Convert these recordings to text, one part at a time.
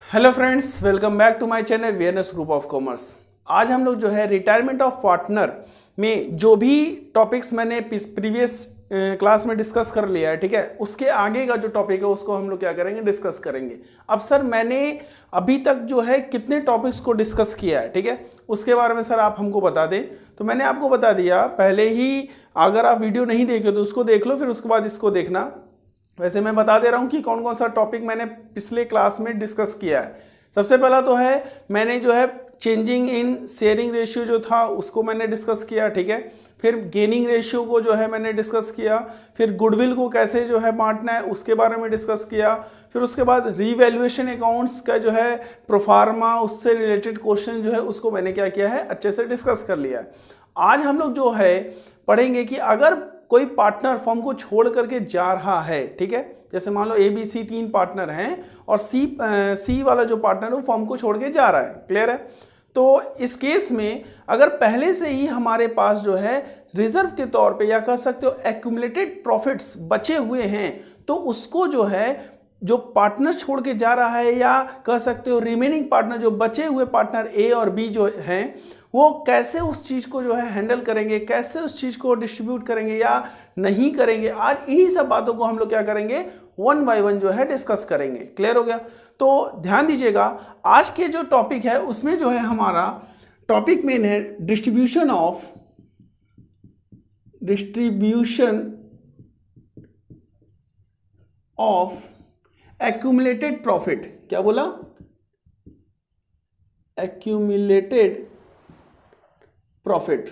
Hello friends, welcome back to my channel VNS group of commerce. आज हम लोग जो है रिटायरमेंट ऑफ पार्टनर में जो भी टॉपिक्स मैंने प्रीवियस क्लास में डिस्कस कर लिया है, ठीक है, उसके आगे का जो टॉपिक है उसको हम लोग क्या करेंगे, डिस्कस करेंगे। अब सर मैंने अभी तक जो है कितने टॉपिक्स को डिस्कस किया है, ठीक है, उसके बारे में सर आप हमको बता दें। तो मैंने आपको बता दिया पहले ही, अगर आप वीडियो नहीं देखे तो उसको देख लो, फिर उसके बाद इसको देखना। वैसे मैं बता दे रहा हूं कि कौन कौन सा टॉपिक मैंने पिछले क्लास में डिस्कस किया है। सबसे पहला तो है मैंने जो है चेंजिंग इन शेयरिंग रेशियो जो था उसको मैंने डिस्कस किया, ठीक है। फिर गेनिंग रेशियो को जो है मैंने डिस्कस किया। फिर गुडविल को कैसे जो है बांटना है उसके बारे में डिस्कस किया। फिर उसके बाद रीवैल्यूएशन अकाउंट्स का जो है प्रोफार्मा, उससे रिलेटेड क्वेश्चन जो है उसको मैंने क्या किया है, अच्छे से डिस्कस कर लिया है। आज हम लोग जो है पढ़ेंगे कि अगर कोई पार्टनर फर्म को छोड़ करके जा रहा है, ठीक है, जैसे मान लो ए बी सी तीन पार्टनर हैं और सी वाला जो पार्टनर है वो फर्म को छोड़ के जा रहा है, क्लियर है। तो इस केस में अगर पहले से ही हमारे पास जो है रिजर्व के तौर पे या कह सकते हो एक्यूमुलेटेड प्रॉफिट्स बचे हुए हैं, तो उसको जो है जो पार्टनर छोड़ के जा रहा है या कह सकते हो रिमेनिंग पार्टनर जो बचे हुए पार्टनर ए और बी जो हैं वो कैसे उस चीज को जो है हैंडल करेंगे, कैसे उस चीज को डिस्ट्रीब्यूट करेंगे या नहीं करेंगे, आज इन्हीं सब बातों को हम लोग क्या करेंगे, वन बाय वन जो है डिस्कस करेंगे। क्लियर हो गया। तो ध्यान दीजिएगा, आज के जो टॉपिक है उसमें जो है हमारा टॉपिक मेन है डिस्ट्रीब्यूशन ऑफ एक्यूमुलेटेड प्रॉफिट। क्या बोला? Accumulated profit.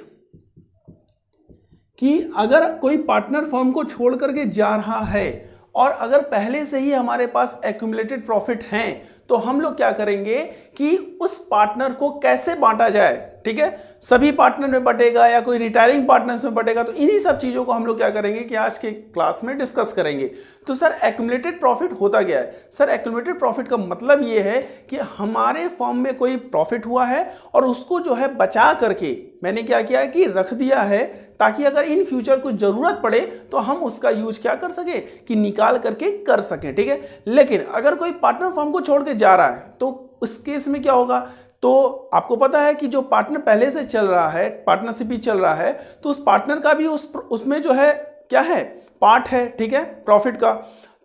कि अगर कोई पार्टनर फर्म को छोड़ करके जा रहा है और अगर पहले से ही हमारे पास एक्यूमुलेटेड प्रॉफिट हैं, तो हम लोग क्या करेंगे कि उस पार्टनर को कैसे बांटा जाए, ठीक है, सभी पार्टनर में बटेगा या कोई रिटायरिंग पार्टनर्स में बटेगा, तो इन्हीं सब चीजों को हम लोग क्या करेंगे कि आज के क्लास में डिस्कस करेंगे। तो सर एक्यूमुलेटेड प्रॉफिट होता क्या है? सर एक्यूमुलेटेड प्रॉफिट का मतलब ये है कि हमारे फर्म में कोई प्रॉफिट हुआ है और उसको जो है बचा करके मैंने क्या किया है कि रख दिया है, ताकि अगर इन फ्यूचर कुछ जरूरत पड़े तो हम उसका यूज क्या कर सके कि निकाल करके कर सकें, ठीक है। लेकिन अगर कोई पार्टनर फर्म को छोड़ के जा रहा है तो उस केस में क्या होगा, तो आपको पता है कि जो पार्टनर पहले से चल रहा है, पार्टनरशिप ही चल रहा है, तो उस पार्टनर का भी उसमें जो है क्या है, पार्ट है, ठीक है, प्रॉफिट का।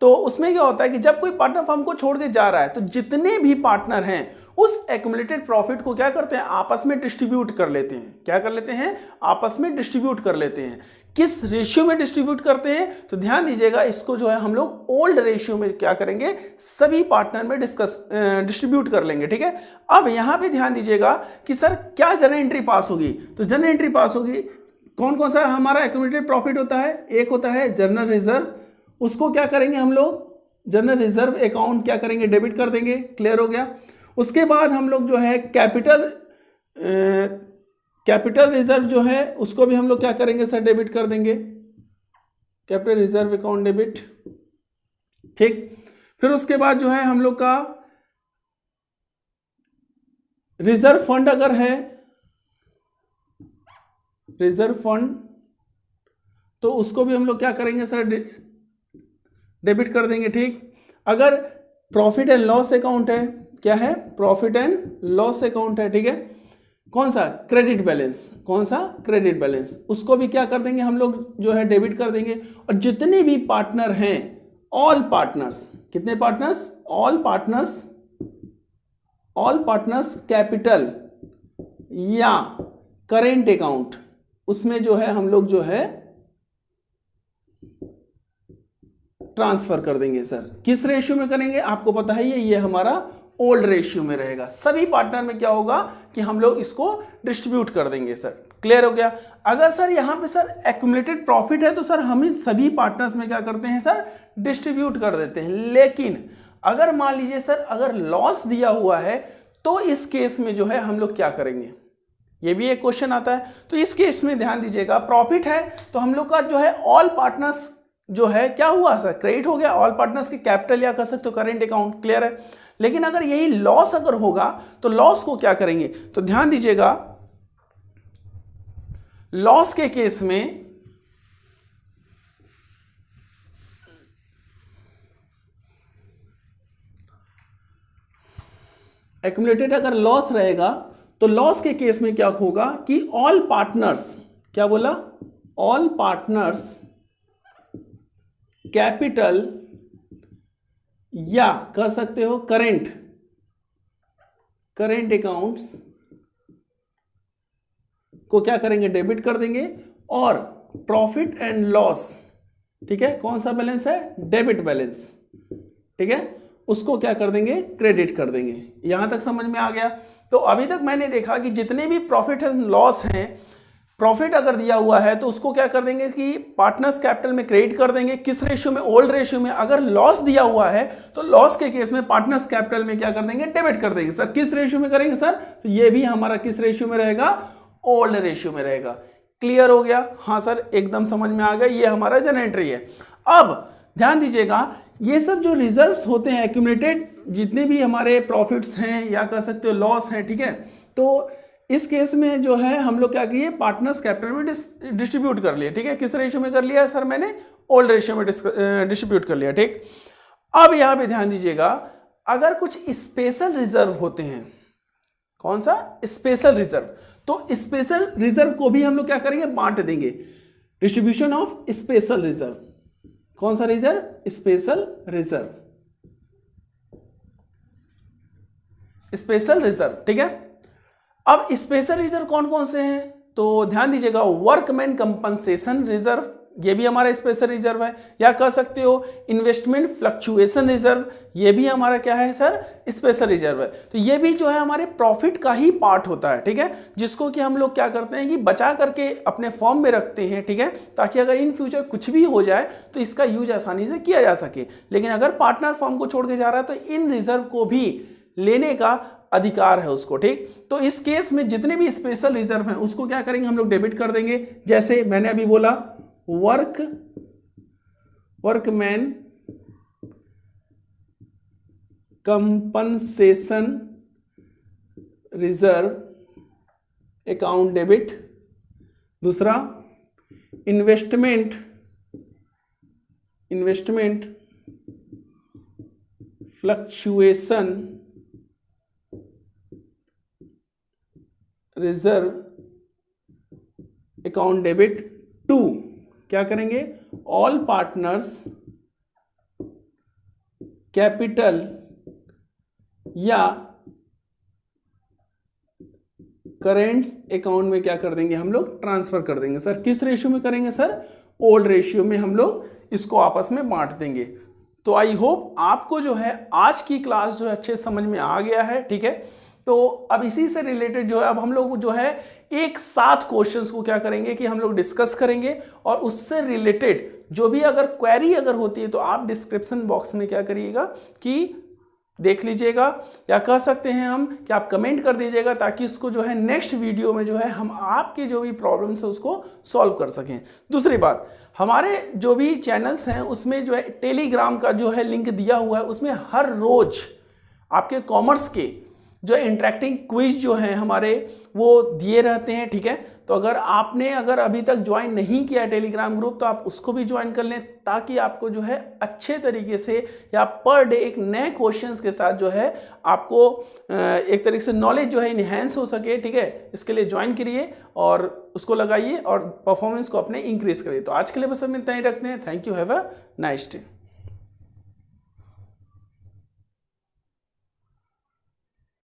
तो उसमें क्या होता है कि जब कोई पार्टनर फर्म को छोड़ के जा रहा है तो जितने भी पार्टनर हैं उस एक्यूमुलेटेड प्रॉफिट को क्या करते हैं, आपस में डिस्ट्रीब्यूट कर लेते हैं। क्या कर लेते हैं? आपस में डिस्ट्रीब्यूट कर लेते हैं। किस रेशियो में डिस्ट्रीब्यूट करते हैं? तो ध्यान दीजिएगा, इसको जो है हम लोग ओल्ड रेशियो में क्या करेंगे, सभी पार्टनर में डिस्ट्रीब्यूट कर लेंगे, ठीक है। अब यहां पे ध्यान दीजिएगा कि सर क्या जनरल एंट्री पास होगी, तो जनरल एंट्री पास होगी। कौन कौन सा हमारा एक्यूमुलेटेड प्रॉफिट होता है? एक होता है जनरल रिजर्व, उसको क्या करेंगे हम लोग, जनरल रिजर्व अकाउंट क्या करेंगे, डेबिट कर देंगे। क्लियर हो गया। उसके बाद हम लोग जो है कैपिटल रिजर्व जो है उसको भी हम लोग क्या करेंगे सर, डेबिट कर देंगे, कैपिटल रिजर्व अकाउंट डेबिट, ठीक। फिर उसके बाद जो है हम लोग का रिजर्व फंड अगर है, रिजर्व फंड, तो उसको भी हम लोग क्या करेंगे सर, डेबिट कर देंगे, ठीक। अगर प्रॉफिट एंड लॉस अकाउंट है, क्या है, प्रॉफिट एंड लॉस अकाउंट है, ठीक है, कौन सा, क्रेडिट बैलेंस, कौन सा, क्रेडिट बैलेंस, उसको भी क्या कर देंगे हम लोग जो है, डेबिट कर देंगे। और जितने भी पार्टनर हैं, ऑल पार्टनर्स, कितने पार्टनर्स, ऑल पार्टनर्स कैपिटल या करेंट अकाउंट, उसमें जो है हम लोग जो है ट्रांसफर कर देंगे। सर किस रेशियो में करेंगे, आपको पता है ये हमारा ओल्ड रेशियो में रहेगा। सभी पार्टनर में क्या होगा कि हम लोग इसको डिस्ट्रीब्यूट कर देंगे। सर क्लियर हो गया। अगर सर यहां पे सर एक्यूमुलेटेड प्रॉफिट है तो सर हम इन सभी पार्टनर्स में क्या करते हैं सर, डिस्ट्रीब्यूट कर देते हैं। लेकिन अगर मान लीजिए सर अगर लॉस दिया हुआ है तो इस केस में जो है हम लोग क्या करेंगे, ये भी एक क्वेश्चन आता है। तो इस केस में ध्यान दीजिएगा, प्रॉफिट है तो हम लोग का जो है ऑल पार्टनर्स जो है क्या हुआ सर, क्रेडिट हो गया, ऑल पार्टनर्स के कैपिटल या कह सकते हो करेंट अकाउंट। क्लियर है। लेकिन अगर यही लॉस अगर होगा तो लॉस को क्या करेंगे, तो ध्यान दीजिएगा, लॉस के केस में एक्यूमुलेटेड अगर लॉस रहेगा तो लॉस के केस में क्या होगा कि ऑल पार्टनर्स, क्या बोला, ऑल पार्टनर्स कैपिटल या कर सकते हो करेंट अकाउंट्स को क्या करेंगे, डेबिट कर देंगे, और प्रॉफिट एंड लॉस, ठीक है, कौन सा बैलेंस है, डेबिट बैलेंस, ठीक है, उसको क्या कर देंगे, क्रेडिट कर देंगे। यहां तक समझ में आ गया। तो अभी तक मैंने देखा कि जितने भी प्रॉफिट एंड लॉस हैं, प्रॉफिट अगर दिया हुआ है तो उसको क्या कर देंगे कि पार्टनर्स कैपिटल में क्रेडिट कर देंगे, किस रेशियो में, ओल्ड रेशियो में। अगर लॉस दिया हुआ है तो लॉस के केस में पार्टनर्स कैपिटल में क्या कर देंगे, डेबिट कर देंगे। सर किस रेशियो में करेंगे सर, तो ये भी हमारा किस रेशियो में रहेगा, ओल्ड रेशियो में रहेगा। क्लियर हो गया, हाँ सर एकदम समझ में आ गया, ये हमारा जनरल एंट्री है। अब ध्यान दीजिएगा, ये सब जो रिजर्व्स होते हैं एक्यूमुलेटेड, जितने भी हमारे प्रॉफिट्स हैं या कह सकते हो लॉस हैं, ठीक है, तो इस केस में जो है हम लोग क्या किए, पार्टनर्स कैपिटल में डिस्ट्रीब्यूट कर लिया, ठीक है। किस रेशियो में कर लिया सर, मैंने ओल्ड रेशियो में डिस्ट्रीब्यूट कर लिया, ठीक। अब यहां पे ध्यान दीजिएगा, अगर कुछ स्पेशल रिजर्व होते हैं, कौन सा, स्पेशल रिजर्व, तो स्पेशल रिजर्व को भी हम लोग क्या करेंगे, बांट देंगे। डिस्ट्रीब्यूशन ऑफ स्पेशल रिजर्व, कौन सा reserve, special reserve, special reserve, ठीक है। अब स्पेशल रिजर्व कौन कौन से हैं, तो ध्यान दीजिएगा, वर्कमैन कंपनसेशन रिजर्व, ये भी हमारा स्पेशल रिजर्व है, या कह सकते हो इन्वेस्टमेंट फ्लक्चुएशन रिजर्व, ये भी हमारा क्या है सर, स्पेशल रिजर्व है। तो ये भी जो है हमारे प्रॉफिट का ही पार्ट होता है, ठीक है, जिसको कि हम लोग क्या करते हैं कि बचा करके अपने फॉर्म में रखते हैं, ठीक है, ताकि अगर इन फ्यूचर कुछ भी हो जाए तो इसका यूज आसानी से किया जा सके। लेकिन अगर पार्टनर फॉर्म को छोड़ के जा रहा है तो इन रिजर्व को भी लेने का अधिकार है उसको, ठीक। तो इस केस में जितने भी स्पेशल रिजर्व हैं उसको क्या करेंगे, हम लोग डेबिट कर देंगे। जैसे मैंने अभी बोला, workman compensation reserve account debit. दूसरा investment fluctuation reserve account debit. 2 क्या करेंगे, ऑल पार्टनर्स कैपिटल या करेंट्स अकाउंट में क्या कर देंगे, हम लोग ट्रांसफर कर देंगे। सर किस रेशियो में करेंगे सर, ओल्ड रेशियो में हम लोग इसको आपस में बांट देंगे। तो आई होप आपको जो है आज की क्लास जो है अच्छे समझ में आ गया है, ठीक है। तो अब इसी से रिलेटेड जो है अब हम लोग जो है एक साथ क्वेश्चंस को क्या करेंगे कि हम लोग डिस्कस करेंगे, और उससे रिलेटेड जो भी अगर क्वेरी अगर होती है तो आप डिस्क्रिप्शन बॉक्स में क्या करिएगा कि देख लीजिएगा, या कह सकते हैं हम कि आप कमेंट कर दीजिएगा, ताकि इसको जो है नेक्स्ट वीडियो में जो है हम आपके जो भी प्रॉब्लम्स है उसको सॉल्व कर सकें। दूसरी बात, हमारे जो भी चैनल्स हैं उसमें जो है टेलीग्राम का जो है लिंक दिया हुआ है, उसमें हर रोज आपके कॉमर्स के जो इंटरेक्टिंग क्विज जो है हमारे वो दिए रहते हैं, ठीक है। तो अगर अभी तक ज्वाइन नहीं किया है टेलीग्राम ग्रुप, तो आप उसको भी ज्वाइन कर लें, ताकि आपको जो है अच्छे तरीके से या पर डे एक नए क्वेश्चंस के साथ जो है आपको एक तरीके से नॉलेज जो है इनहेंस हो सके, ठीक है। इसके लिए ज्वाइन करिए और उसको लगाइए और परफॉर्मेंस को अपने इंक्रीज करिए। तो आज के लिए बस हम इतना ही रखते हैं। Thank you, have a nice day.